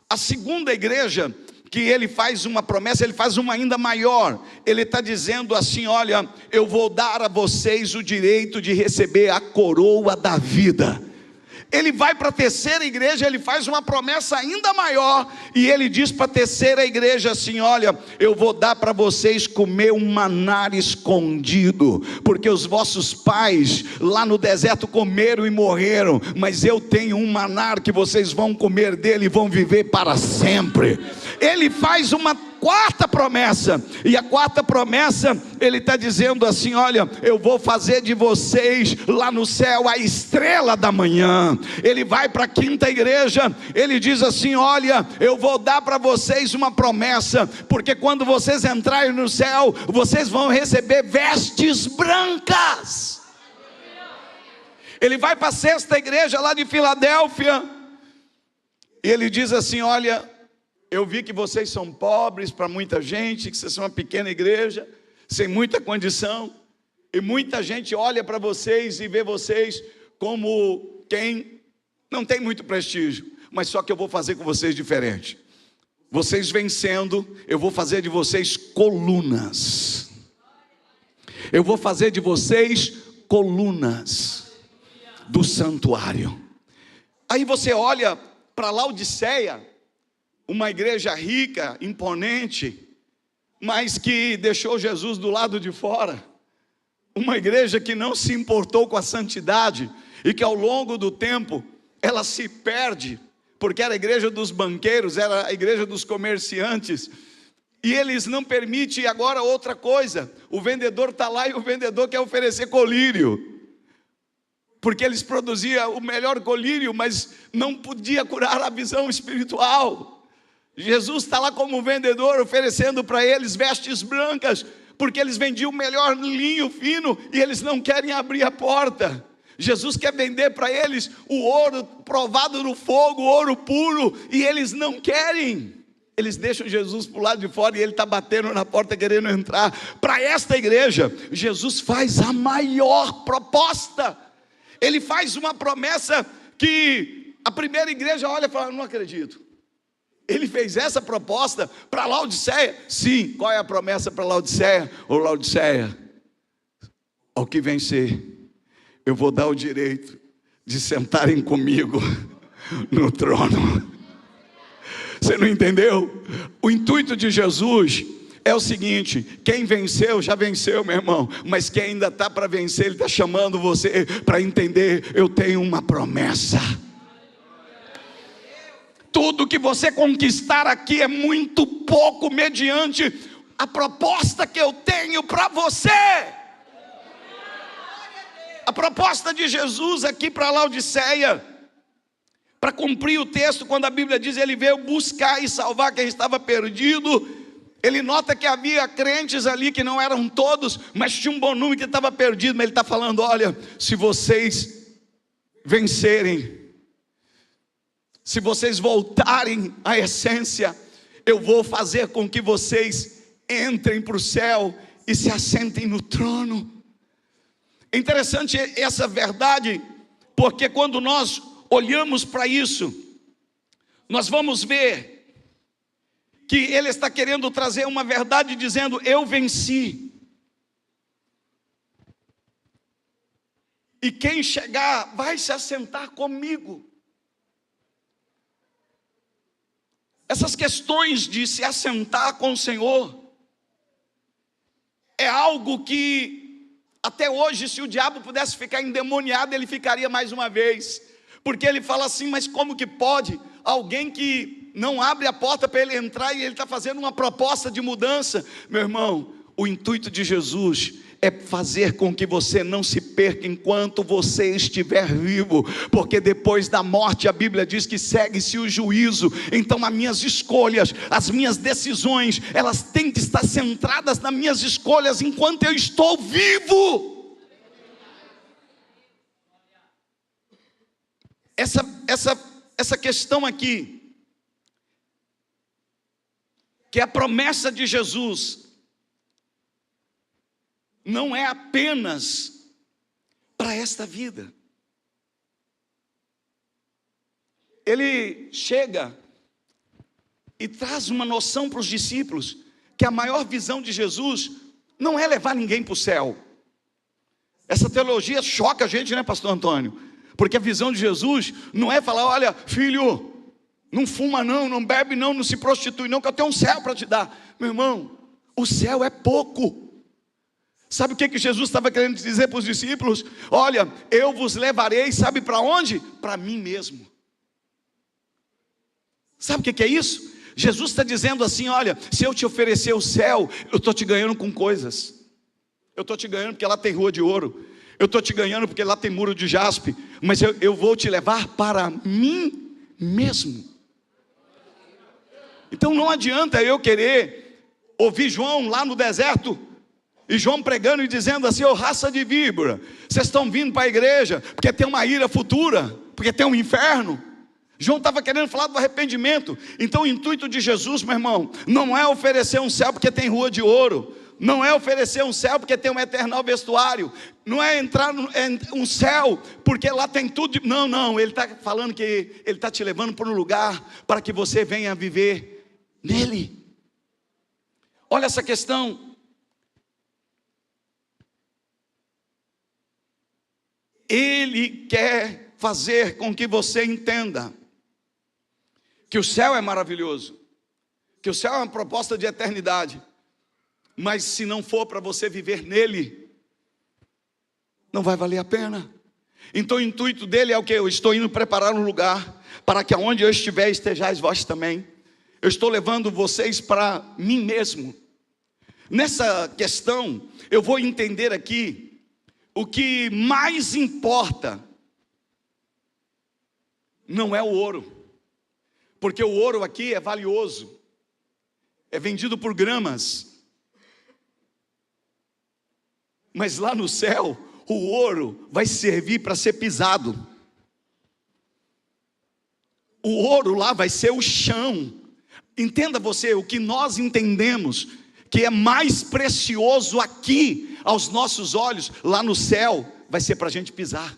A segunda igreja que ele faz uma promessa, ele faz uma ainda maior. Ele está dizendo assim: olha, eu vou dar a vocês o direito de receber a coroa da vida. Ele vai para a terceira igreja, ele faz uma promessa ainda maior, e ele diz para a terceira igreja assim: olha, eu vou dar para vocês comer um maná escondido, porque os vossos pais lá no deserto comeram e morreram, mas eu tenho um maná que vocês vão comer dele e vão viver para sempre. Ele faz uma quarta promessa, e a quarta promessa, ele está dizendo assim: olha, eu vou fazer de vocês lá no céu a estrela da manhã. Ele vai para a quinta igreja, ele diz assim: olha, eu vou dar para vocês uma promessa, porque quando vocês entrarem no céu, vocês vão receber vestes brancas. Ele vai para a sexta igreja lá de Filadélfia, e ele diz assim: olha, eu vi que vocês são pobres para muita gente, que vocês são uma pequena igreja, sem muita condição, e muita gente olha para vocês e vê vocês como quem não tem muito prestígio, mas só que eu vou fazer com vocês diferente. Vocês vencendo, eu vou fazer de vocês colunas. Eu vou fazer de vocês colunas do santuário. Aí você olha para Laodiceia, uma igreja rica, imponente, mas que deixou Jesus do lado de fora. Uma igreja que não se importou com a santidade, e que ao longo do tempo, ela se perde, porque era a igreja dos banqueiros, era a igreja dos comerciantes, e eles não permitem agora outra coisa. O vendedor está lá e o vendedor quer oferecer colírio, porque eles produziam o melhor colírio, mas não podia curar a visão espiritual. Jesus está lá como vendedor, oferecendo para eles vestes brancas, porque eles vendiam o melhor linho fino, e eles não querem abrir a porta. Jesus quer vender para eles o ouro provado no fogo, ouro puro, e eles não querem. Eles deixam Jesus para o lado de fora, e ele está batendo na porta querendo entrar. Para esta igreja, Jesus faz a maior proposta. Ele faz uma promessa que a primeira igreja olha e fala: não acredito. Ele fez essa proposta para Laodiceia. Sim, qual é a promessa para Laodiceia? Ô Laodiceia, ao que vencer, eu vou dar o direito de sentarem comigo no trono. Você não entendeu? O intuito de Jesus é o seguinte: quem venceu, já venceu, meu irmão. Mas quem ainda está para vencer, Ele está chamando você para entender: eu tenho uma promessa. Tudo que você conquistar aqui é muito pouco mediante a proposta que eu tenho para você. A proposta de Jesus aqui para Laodiceia, para cumprir o texto, quando a Bíblia diz: Ele veio buscar e salvar quem estava perdido. Ele nota que havia crentes ali que não eram todos, mas tinha um bom número que estava perdido. Mas Ele está falando: olha, se vocês vencerem, se vocês voltarem à essência, eu vou fazer com que vocês entrem para o céu e se assentem no trono. É interessante essa verdade, porque quando nós olhamos para isso, nós vamos ver que Ele está querendo trazer uma verdade, dizendo: eu venci. E quem chegar vai se assentar comigo. Essas questões de se assentar com o Senhor é algo que até hoje, se o diabo pudesse ficar endemoniado, ele ficaria mais uma vez. Porque ele fala assim: mas como que pode alguém que não abre a porta para ele entrar e ele está fazendo uma proposta de mudança? Meu irmão, o intuito de Jesus é fazer com que você não se perca enquanto você estiver vivo, porque depois da morte a Bíblia diz que segue-se o juízo. Então as minhas escolhas, as minhas decisões, elas têm que estar centradas nas minhas escolhas enquanto eu estou vivo. Essa questão aqui, que é a promessa de Jesus, não é apenas para esta vida. Ele chega e traz uma noção para os discípulos, que a maior visão de Jesus não é levar ninguém para o céu. Essa teologia choca a gente, né, pastor Antônio? Porque a visão de Jesus não é falar: olha, filho, não fuma não, não bebe não, não se prostitui não, que eu tenho um céu para te dar. Meu irmão, o céu é pouco. Sabe o que Jesus estava querendo dizer para os discípulos? Olha, eu vos levarei, sabe para onde? Para mim mesmo. Sabe o que é isso? Jesus está dizendo assim: olha, se eu te oferecer o céu, eu estou te ganhando com coisas. Eu estou te ganhando porque lá tem rua de ouro. Eu estou te ganhando porque lá tem muro de jaspe. Mas eu vou te levar para mim mesmo. Então não adianta eu querer ouvir João lá no deserto, e João pregando e dizendo assim: ô raça de víbora, vocês estão vindo para a igreja porque tem uma ira futura, porque tem um inferno. João estava querendo falar do arrependimento. Então o intuito de Jesus, meu irmão, não é oferecer um céu porque tem rua de ouro, não é oferecer um céu porque tem um eternal vestuário, não é entrar em um céu porque lá tem tudo. Não, ele está falando que ele está te levando para um lugar para que você venha viver nele. Olha essa questão. Ele quer fazer com que você entenda que o céu é maravilhoso, que o céu é uma proposta de eternidade, mas se não for para você viver nele, não vai valer a pena. Então o intuito dele é o que? Eu estou indo preparar um lugar para que aonde eu estiver estejais vós também. Eu estou levando vocês para mim mesmo. Nessa questão eu vou entender aqui o que mais importa não é o ouro, porque o ouro aqui é valioso, é vendido por gramas, mas lá no céu, o ouro vai servir para ser pisado, o ouro lá vai ser o chão. Entenda você, o que nós entendemos que é mais precioso aqui aos nossos olhos, lá no céu vai ser para a gente pisar.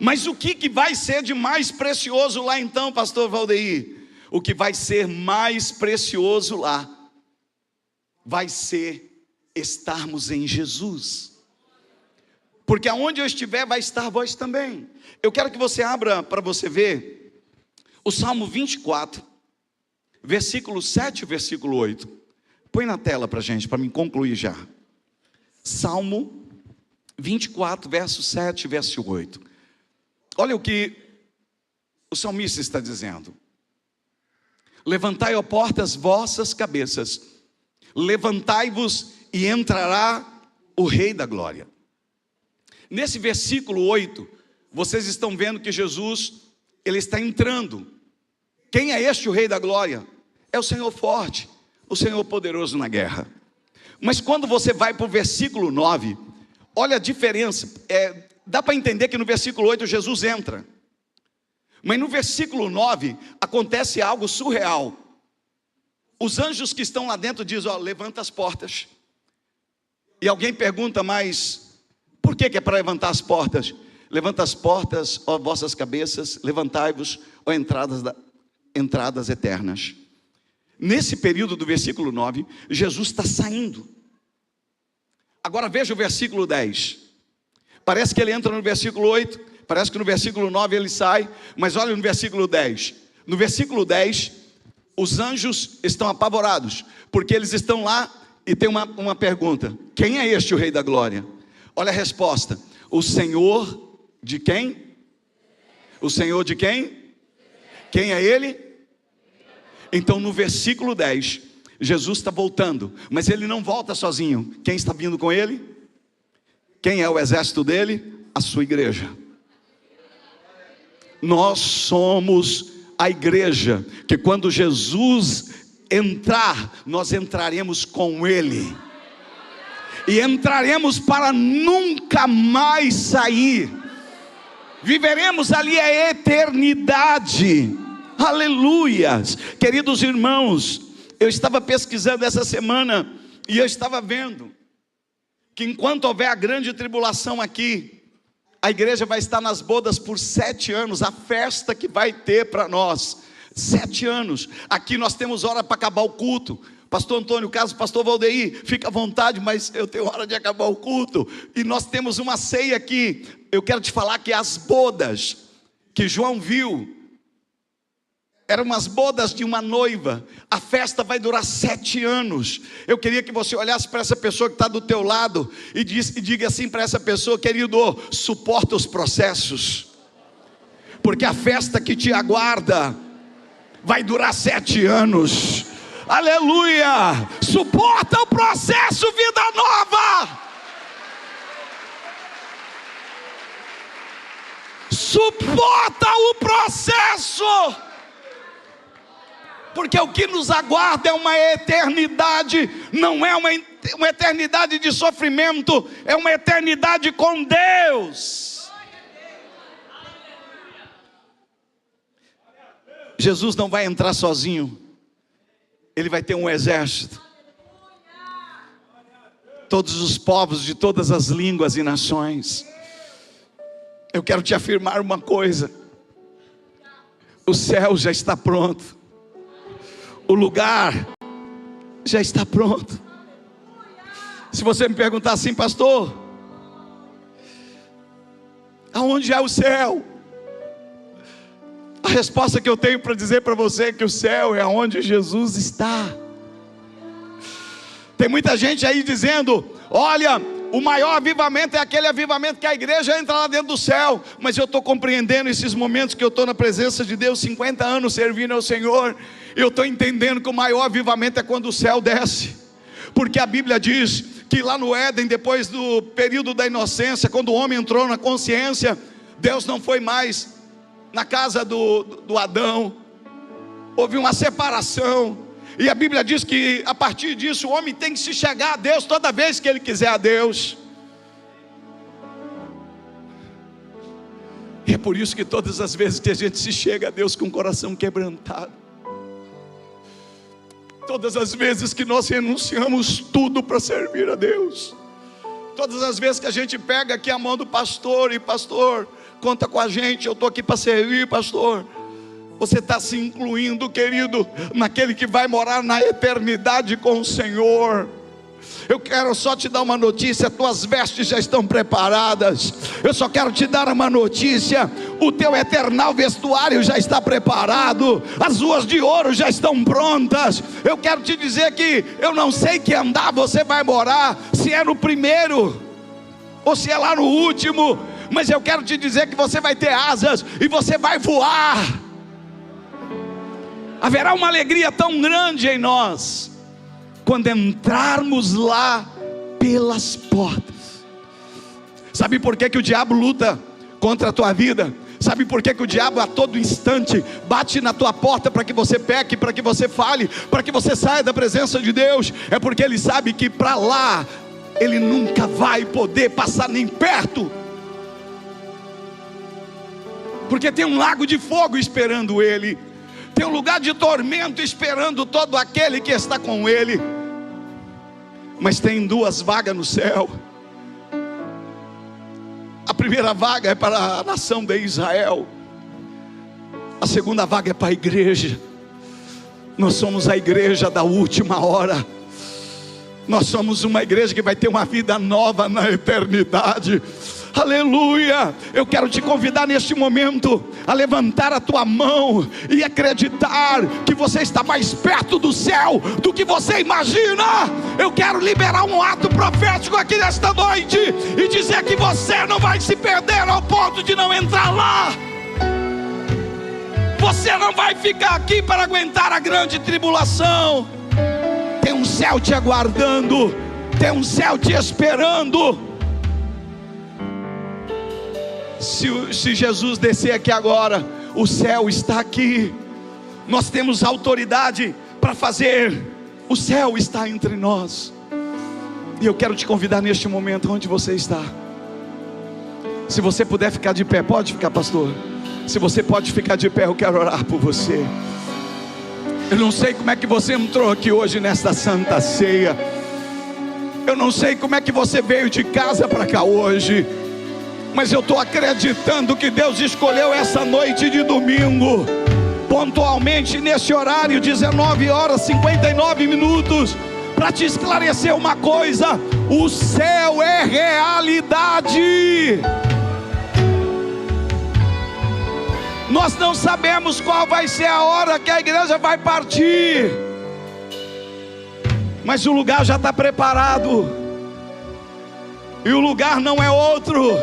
Mas o que vai ser de mais precioso lá então, pastor Valdeir? O que vai ser mais precioso lá vai ser estarmos em Jesus, porque aonde eu estiver vai estar vós também. Eu quero que você abra para você ver o Salmo 24, versículo 7 e versículo 8. Põe na tela para a gente, para me concluir já. Salmo 24, verso 7 e verso 8. Olha o que o salmista está dizendo: levantai, ó portas, vossas cabeças, levantai-vos e entrará o Rei da Glória. Nesse versículo 8, vocês estão vendo que Jesus, ele está entrando. Quem é este o Rei da Glória? É o Senhor forte, o Senhor poderoso na guerra. Mas quando você vai para o versículo 9, olha a diferença. Dá para entender que no versículo 8 Jesus entra, mas no versículo 9 acontece algo surreal. Os anjos que estão lá dentro dizem: ó, levanta as portas. E alguém pergunta: mas por que é para levantar as portas? Levanta as portas, ó vossas cabeças, levantai-vos, ó entradas eternas. Nesse período do versículo 9, Jesus está saindo. Agora veja o versículo 10. Parece que ele entra no versículo 8, parece que no versículo 9 ele sai, mas olha no versículo 10. No versículo 10, os anjos estão apavorados, porque eles estão lá e tem uma pergunta: quem é este o Rei da Glória? Olha a resposta: o Senhor de quem? O Senhor de quem? Quem é Ele? Então no versículo 10, Jesus está voltando, mas Ele não volta sozinho. Quem está vindo com Ele? Quem é o exército dele? A sua igreja. Nós somos a igreja, que quando Jesus entrar, nós entraremos com Ele, e entraremos para nunca mais sair. Viveremos ali a eternidade. Aleluias. Queridos irmãos, eu estava pesquisando essa semana e eu estava vendo que enquanto houver a grande tribulação aqui, a igreja vai estar nas bodas por 7 anos. A festa que vai ter para nós, 7 anos. Aqui nós temos hora para acabar o culto. Pastor Antônio Carlos, pastor Valdeir, fica à vontade, mas eu tenho hora de acabar o culto. E nós temos uma ceia aqui. Eu quero te falar que as bodas que João viu eram umas bodas de uma noiva. A festa vai durar 7 anos. Eu queria que você olhasse para essa pessoa que está do teu lado e diga assim para essa pessoa: querido, suporta os processos, porque a festa que te aguarda vai durar 7 anos. Aleluia! Suporta o processo, vida nova. Suporta o processo, porque o que nos aguarda é uma eternidade. Não é uma eternidade de sofrimento, é uma eternidade com Deus. Jesus não vai entrar sozinho, Ele vai ter um exército. Todos os povos de todas as línguas e nações. Eu quero te afirmar uma coisa: o céu já está pronto, o lugar já está pronto. Se você me perguntar assim: pastor, aonde é o céu? A resposta que eu tenho para dizer para você é que o céu é onde Jesus está. Tem muita gente aí dizendo: olha, o maior avivamento é aquele avivamento que a igreja entra lá dentro do céu. Mas eu estou compreendendo esses momentos que eu estou na presença de Deus, 50 anos servindo ao Senhor. Eu estou entendendo que o maior avivamento é quando o céu desce. Porque a Bíblia diz que lá no Éden, depois do período da inocência, quando o homem entrou na consciência, Deus não foi mais na casa do Adão. Houve uma separação. E a Bíblia diz que a partir disso o homem tem que se chegar a Deus toda vez que ele quiser a Deus. E é por isso que todas as vezes que a gente se chega a Deus com o coração quebrantado, todas as vezes que nós renunciamos tudo para servir a Deus, todas as vezes que a gente pega aqui a mão do pastor e: pastor, conta com a gente, eu estou aqui para servir, pastor. Você está se incluindo, querido, naquele que vai morar na eternidade com o Senhor. Eu quero só te dar uma notícia: tuas vestes já estão preparadas. Eu só quero te dar uma notícia: o teu eternal vestuário já está preparado, as ruas de ouro já estão prontas. Eu quero te dizer que eu não sei que andar você vai morar, se é no primeiro ou se é lá no último, mas eu quero te dizer que você vai ter asas e você vai voar. Haverá uma alegria tão grande em nós quando entrarmos lá pelas portas. Sabe por que o diabo luta contra a tua vida? Sabe por que o diabo a todo instante bate na tua porta para que você peque, para que você fale, para que você saia da presença de Deus? É porque ele sabe que para lá ele nunca vai poder passar nem perto, porque tem um lago de fogo esperando ele, tem um lugar de tormento esperando todo aquele que está com ele. Mas tem 2 vagas no céu. A primeira vaga é para a nação de Israel, a segunda vaga é para a igreja. Nós somos a igreja da última hora. Nós somos uma igreja que vai ter uma vida nova na eternidade. Aleluia! Eu quero te convidar neste momento a levantar a tua mão e acreditar que você está mais perto do céu do que você imagina. Eu quero liberar um ato profético aqui nesta noite e dizer que você não vai se perder ao ponto de não entrar lá. Você não vai ficar aqui para aguentar a grande tribulação. Tem um céu te aguardando, tem um céu te esperando. Se Jesus descer aqui agora, o céu está aqui. Nós temos autoridade para fazer. O céu está entre nós. E eu quero te convidar neste momento, onde você está. Se você puder ficar de pé, pode ficar, pastor. Se você pode ficar de pé, eu quero orar por você. Eu não sei como é que você entrou aqui hoje nesta santa ceia. Eu não sei como é que você veio de casa para cá hoje, mas eu estou acreditando que Deus escolheu essa noite de domingo, pontualmente nesse horário, 19h59, para te esclarecer uma coisa: o céu é realidade. Nós não sabemos qual vai ser a hora que a igreja vai partir, mas o lugar já está preparado, e o lugar não é outro.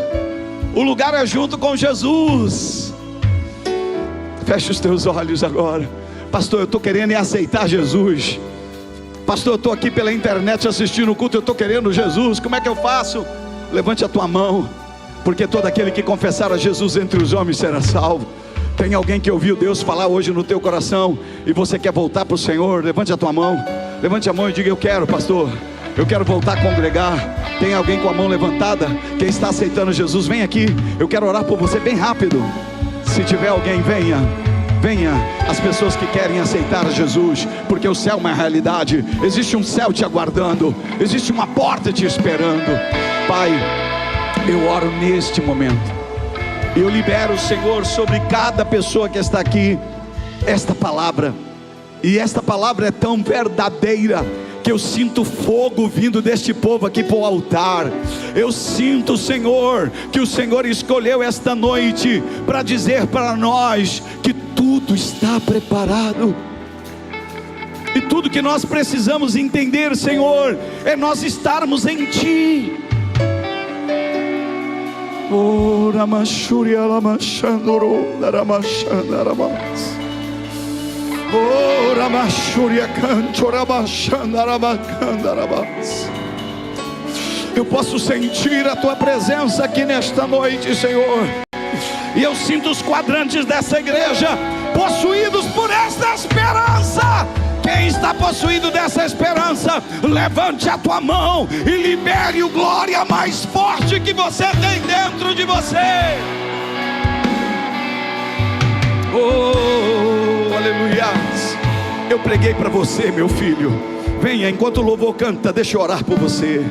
O lugar é junto com Jesus. Feche os teus olhos agora. Pastor, eu estou querendo aceitar Jesus. Pastor, eu estou aqui pela internet assistindo o culto, eu estou querendo Jesus. Como é que eu faço? Levante a tua mão, porque todo aquele que confessar a Jesus entre os homens será salvo. Tem alguém que ouviu Deus falar hoje no teu coração e você quer voltar para o Senhor? Levante a tua mão. Levante a mão e diga: eu quero, pastor, eu quero voltar a congregar. Tem alguém com a mão levantada? Quem está aceitando Jesus, vem aqui. Eu quero orar por você bem rápido. Se tiver alguém, venha. Venha. As pessoas que querem aceitar Jesus, porque o céu é uma realidade. Existe um céu te aguardando, existe uma porta te esperando. Pai, eu oro neste momento, eu libero, Senhor, sobre cada pessoa que está aqui, esta palavra. E esta palavra é tão verdadeira que eu sinto fogo vindo deste povo aqui para o altar. Eu sinto, Senhor, que o Senhor escolheu esta noite para dizer para nós que tudo está preparado. E tudo que nós precisamos entender, Senhor, é nós estarmos em Ti. Ora machuria la machandoro la machandaramas. Ora machuria cantora machandaramas. Eu posso sentir a Tua presença aqui nesta noite, Senhor. E eu sinto os quadrantes dessa igreja possuídos por esta esperança. Quem está possuído dessa esperança, levante a tua mão e libere o glória mais forte que você tem dentro de você. Oh, aleluia. Eu preguei para você, meu filho. Venha, enquanto o louvor canta, deixa eu orar por você.